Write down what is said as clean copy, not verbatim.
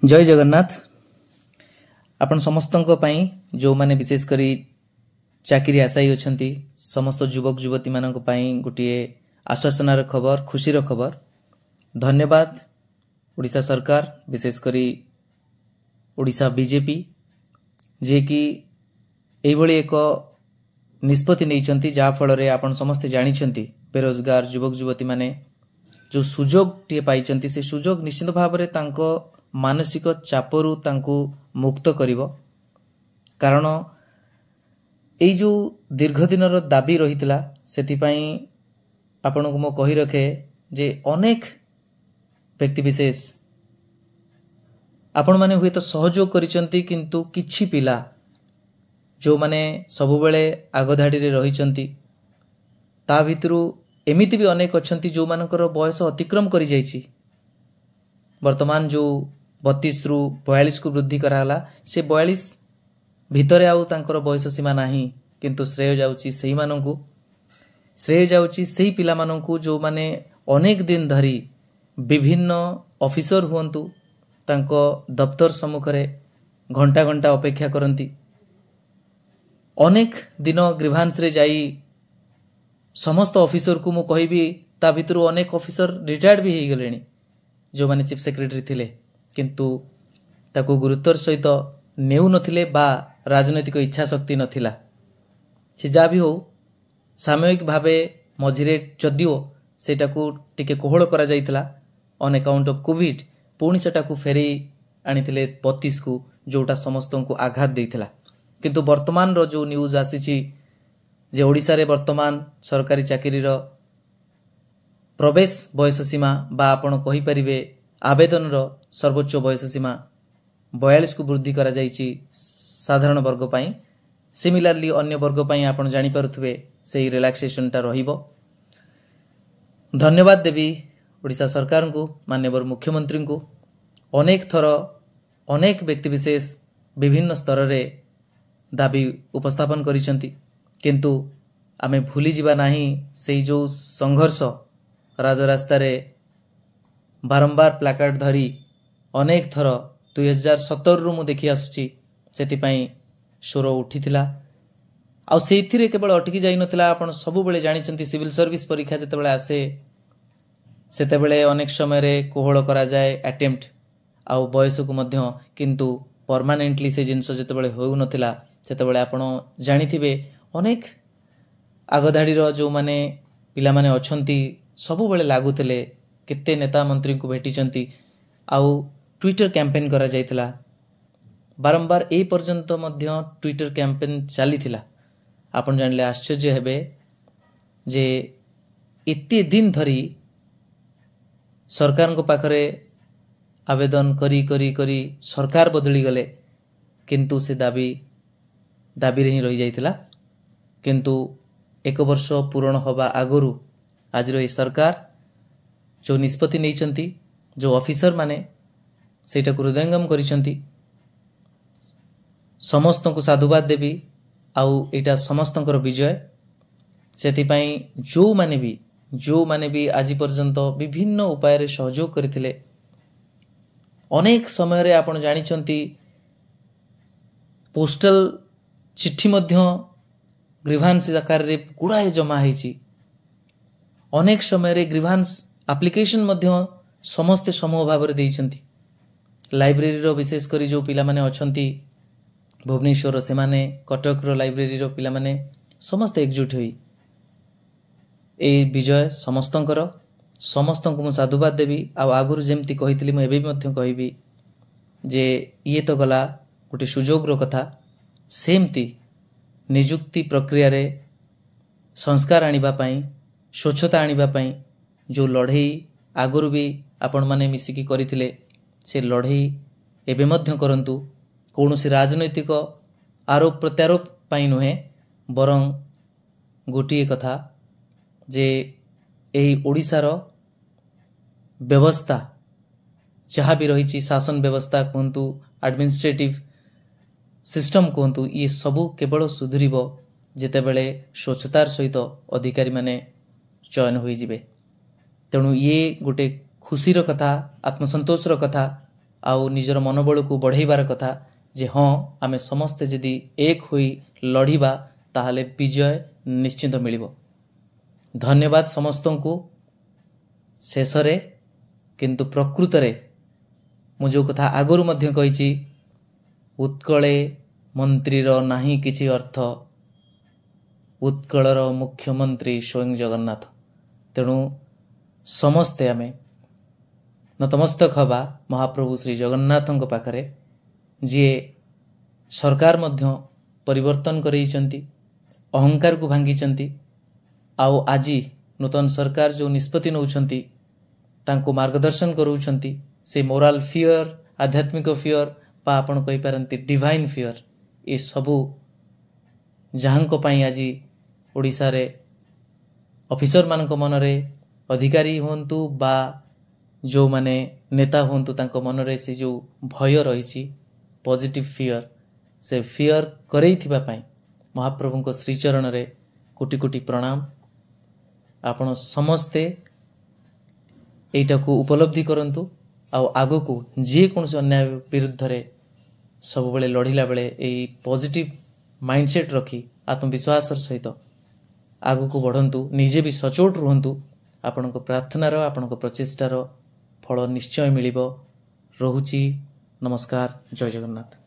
जय जगन्नाथ। आपण समस्तों पाई जो माने विशेष करी चाकरी आशायी अछंती समस्त युवक युवती मानक पाई गोटे आश्वासनार खबर खुशीर खबर। धन्यवाद ओडिशा सरकार विशेष करी ओडिशा बीजेपी जे कि एभली एक निष्पत्ति नहीं जहाँ फल आपण समस्ते जानी बेरोजगार युवक युवती माने जो सुजोग टे पाई से सुजोग निश्चित भाव में तांको मानसिक चापरू तांको मुक्त करिवो। कारण एई जो दीर्घ दिनर दाबी रहितला सेथिपाई आपण को मो कहि रखे जे अनेक व्यक्ति विशेष आपण माने हुए तो सहयोग करिसंती किंतु किछि पिला जो माने सबु बेले आगधाड़ी रे रहिसंती ता भितरु एमिति भी अनेक अछंती जो मानकर बयस अतिक्रम करि जाइछि। वर्तमान जो 32 रु 42 को वृद्धि कराला से 42 भितरे आउ तांकर बयस सीमा नाही किंतु श्रेय जाउछि सेही माननकु श्रेय जाउछि सेही पिला माननकु जो माने अनेक दिन धरी विभिन्न ऑफिसर हुंतु तांको दफ्तर सम्मुखरे घंटा घंटा अपेक्षा करंती अनेक दिन ग्रीवांस रे जाई समस्त ऑफिसर को मु कहिबी ता भितरु अनेक ऑफिसर रिटायर्ड भी हो गलेनी जो माने चीफ सेक्रेटरी थिले किंतु ताको गुरुत्वर सहित नेउ नथिले बा राजनैतिक इच्छा शक्ति नथिला। से जा भी हो सामयिक भावे मझिरे जदिओ सेटाकू टिके कोहळ करा जाइतला ऑन अकाउंट ऑफ कोविड पुणी सेटाकू फेरी आनिथिले 32 को जोटा समस्तों को आघात देइतला। किंतु वर्तमान रो जो न्यूज आसीची जे ओडिसा रे वर्तमान सरकारी चाकरी रो प्रवेश बयस सीमा बा आपण कहि परिबे आवेदन रो सर्वोच्च बयस सीमा 42 को वृद्धि करा जाइछि साधारण वर्ग पई। सिमिलरली अन्य वर्ग पई आपण जानि पारुथबे सेही रिलैक्सेशन ता रहिबो। धन्यवाद देवी ओडिसा सरकार को माननीय मुख्यमंत्री को अनेक थर अनेक व्यक्ति विशेष विभिन्न स्तर रे दाबी उपस्थापन करिसंती किंतु आमे भूली जिबा नाही सेही जो संघर्ष राजरास्ता रे बारंबार प्लाकार्ड धरी अनेक थर 2017 रु मु देखि आसुची सेतिपाई स्वर उठिथिला आ सेथिरे केवल अटकी जाई नथिला। आपण सब बेले जानिचंती सिविल सर्विस परीक्षा जते बेले आसे सेते बेले अनेक समय रे कोहळ करा जाय अटेम्प्ट आ बयस को मध्य किंतु परमानेंटली से जिंस जते बेले होउ नथिला सेते बेले आपण जानिथिबे अनेक आगधाड़ी जो माने पिला माने अछंती सबु बेले लागुथिले केते नेता मंत्री को भेटिचंती आउ ट्विटर कैंपेन करा जायतिला बारंबार ए पर्यंत मध्य ट्विटर कैंपेन चलीथिला। आपण जानले आश्चर्य हेबे जे एते दिन धरी सरकार को पाखरे आवेदन करी करी करी सरकार बदली गले किंतु से दाबी रे ही रही जायतिला। किंतु एक वर्ष पूर्ण होबा आगरु आज ये सरकार जो निष्पत्ति नहीं जो ऑफिसर माने सेटा को हृदयंगम करिसंती समस्त को साधुवाद देवी आउ एटा समस्त विजय। सेतिपाई जो माने भी आज पर्यंत विभिन्न उपाय रे सहयोग करथिले अनेक समय रे आपण जानिचंती पोस्टल चिट्ठी मध्य ग्रीवांस आकार रे गुड़ाए जमा होइछि अनेक समय रे ग्रीवांस एप्लिकेशन मध्य समस्ते समूह भाव रे देइछंती। लाइब्रेरी रो विशेष करी जो पिला माने अछंती भुवनेश्वर से माने कटक रो लाइब्रेरी रो पिला माने समस्त एकजुट होई ए विजय समस्तंकर समस्तन को साधुवाद देवी आ आगुरु जेमती कहितली म एबे मध्य कहिबी जे ये तो गला गोटे सुजोग रो कथा सेमती निजुक्ति प्रक्रिया रे संस्कार आनिबा पई स्वच्छता आनिबा पई जो लड़ई आगुरु भी आपण माने मिसिकी करिथिले से लड़ई एबे मध्य करंतु कौनसी राजनैतिक आरोप प्रत्यारोप पई नुहे बरं गोटिए कथा जे एही ओडिसा रो व्यवस्था जहाँ भी रही शासन व्यवस्था कहतु एडमिनिस्ट्रेटिव सिस्टम कहतु ये सबू केवल सुधुरीब जेते बेले स्वच्छतार सहित अधिकारी माने चयन होई जिवे। तेणु ये गोटे खुशीर कथा आत्मसंतोषर कथा ଆଉ ନିଜର ମନୋବଳକୁ ବଢ଼େଇବାର କଥା ଯେ ହଁ ଆମେ ସମସ୍ତେ ଯଦି ଏକ ହୋଇ ଲଢ଼ିବା ତାହେଲେ ବିଜୟ ନିଶ୍ଚିନ୍ତ ମିଳିବ। ଧନ୍ୟବାଦ ସମସ୍ତଙ୍କୁ। ଶେଷରେ କିନ୍ତୁ ପ୍ରକୃତରେ ମୁଁ ଯେଉଁ କଥା ଆଗରୁ ମଧ୍ୟ କହିଛି, ଉତ୍କଳେ ମନ୍ତ୍ରୀର ନାହିଁ କିଛି ଅର୍ଥ, ଉତ୍କଳର ମୁଖ୍ୟମନ୍ତ୍ରୀ ସ୍ୱୟଂ ଜଗନ୍ନାଥ। ତେଣୁ ସମସ୍ତେ ଆମେ ନତମସ୍ତକ ହେବା ମହାପ୍ରଭୁ ଶ୍ରୀ ଜଗନ୍ନାଥଙ୍କ ପାଖରେ, ଯିଏ ସରକାର ମଧ୍ୟ ପରିବର୍ତ୍ତନ କରେଇଛନ୍ତି, ଅହଙ୍କାରକୁ ଭାଙ୍ଗିଛନ୍ତି, ଆଉ ଆଜି ନୂତନ ସରକାର ଯେଉଁ ନିଷ୍ପତ୍ତି ନେଉଛନ୍ତି ତାଙ୍କୁ ମାର୍ଗଦର୍ଶନ କରାଉଛନ୍ତି। ସେ ମୋରାଲ ଫିଅର, ଆଧ୍ୟାତ୍ମିକ ଫିଅର ବା ଆପଣ କହିପାରନ୍ତି ଡିଭାଇନ୍ ଫିଅର, ଏସବୁ ଯାହାଙ୍କ ପାଇଁ ଆଜି ଓଡ଼ିଶାରେ ଅଫିସରମାନଙ୍କ ମନରେ, ଅଧିକାରୀ ହୁଅନ୍ତୁ ବା ଯେଉଁମାନେ ନେତା ହୁଅନ୍ତୁ ତାଙ୍କ ମନରେ ସେ ଯେଉଁ ଭୟ ରହିଛି, ପଜିଟିଭ୍ ଫିଅର, ସେ ଫିଅର କରେଇଥିବା ପାଇଁ ମହାପ୍ରଭୁଙ୍କ ଶ୍ରୀଚରଣରେ କୋଟି କୋଟି ପ୍ରଣାମ। ଆପଣ ସମସ୍ତେ ଏଇଟାକୁ ଉପଲବ୍ଧି କରନ୍ତୁ, ଆଉ ଆଗକୁ ଯେକୌଣସି ଅନ୍ୟାୟ ବିରୁଦ୍ଧରେ ସବୁବେଳେ ଲଢ଼ିଲା ବେଳେ ଏଇ ପଜିଟିଭ୍ ମାଇଣ୍ଡସେଟ୍ ରଖି ଆତ୍ମବିଶ୍ୱାସର ସହିତ ଆଗକୁ ବଢ଼ନ୍ତୁ, ନିଜେ ବି ସଚୋଟ ରୁହନ୍ତୁ। ଆପଣଙ୍କ ପ୍ରାର୍ଥନାର, ଆପଣଙ୍କ ପ୍ରଚେଷ୍ଟାର ଫଳ ନିଶ୍ଚୟ ମିଳିବ। ରହୁଛି, ନମସ୍କାର, ଜୟ ଜଗନ୍ନାଥ।